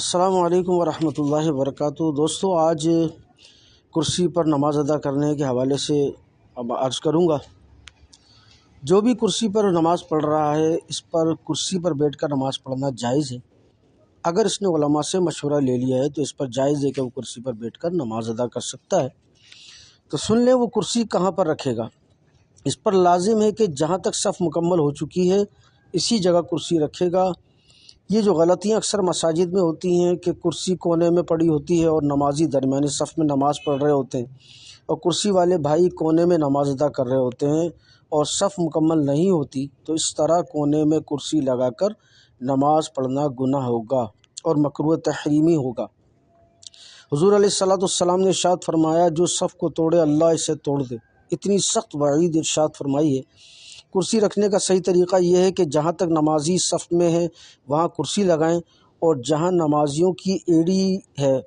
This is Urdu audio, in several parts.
السلام علیکم ورحمۃ اللہ وبرکاتہ۔ دوستو، آج کرسی پر نماز ادا کرنے کے حوالے سے اب عرض کروں گا۔ جو بھی کرسی پر نماز پڑھ رہا ہے، اس پر کرسی پر بیٹھ کر نماز پڑھنا جائز ہے۔ اگر اس نے علماء سے مشورہ لے لیا ہے تو اس پر جائز ہے کہ وہ کرسی پر بیٹھ کر نماز ادا کر سکتا ہے۔ تو سن لیں وہ کرسی کہاں پر رکھے گا۔ اس پر لازم ہے کہ جہاں تک صف مکمل ہو چکی ہے اسی جگہ کرسی رکھے گا۔ یہ جو غلطیاں اکثر مساجد میں ہوتی ہیں کہ کرسی کونے میں پڑی ہوتی ہے اور نمازی درمیانی صف میں نماز پڑھ رہے ہوتے ہیں اور کرسی والے بھائی کونے میں نماز ادا کر رہے ہوتے ہیں اور صف مکمل نہیں ہوتی، تو اس طرح کونے میں کرسی لگا کر نماز پڑھنا گناہ ہوگا اور مکروہ تحریمی ہوگا۔ حضور علیہ السلام نے ارشاد فرمایا، جو صف کو توڑے اللہ اسے توڑ دے۔ اتنی سخت وعید ارشاد فرمائی ہے۔ کرسی رکھنے کا صحیح طریقہ یہ ہے کہ جہاں تک نمازی صف میں ہیں وہاں کرسی لگائیں اور جہاں نمازیوں کی ایڑی ہے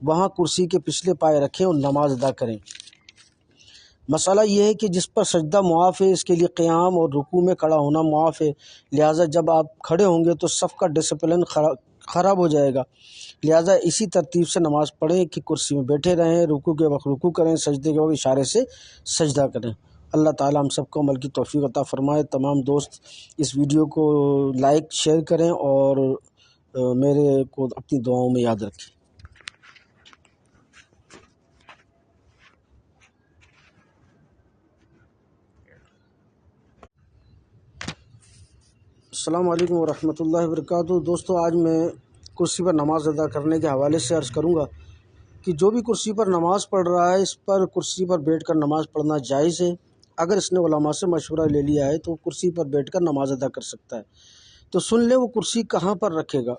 وہاں کرسی کے پچھلے پائے رکھیں اور نماز ادا کریں۔ مسئلہ یہ ہے کہ جس پر سجدہ معاف ہے اس کے لیے قیام اور رکوع میں کھڑا ہونا معاف ہے، لہٰذا جب آپ کھڑے ہوں گے تو صف کا ڈسپلن خراب ہو جائے گا۔ لہٰذا اسی ترتیب سے نماز پڑھیں کہ کرسی میں بیٹھے رہیں، رکوع کے وقت رکوع کریں، سجدے کے وقت اشارے سے سجدہ کریں۔ اللہ تعالیٰ ہم سب کو عمل کی توفیق عطا فرمائے۔ تمام دوست اس ویڈیو کو لائک شیئر کریں اور میرے کو اپنی دعاؤں میں یاد رکھیں۔ السلام علیکم ورحمۃ اللہ وبرکاتہ۔ دوستو، آج میں کرسی پر نماز ادا کرنے کے حوالے سے عرض کروں گا کہ جو بھی کرسی پر نماز پڑھ رہا ہے اس پر کرسی پر بیٹھ کر نماز پڑھنا جائز ہے۔ اگر اس نے علماء سے مشورہ لے لیا ہے تو کرسی پر بیٹھ کر نماز ادا کر سکتا ہے۔ تو سن لیں وہ کرسی کہاں پر رکھے گا۔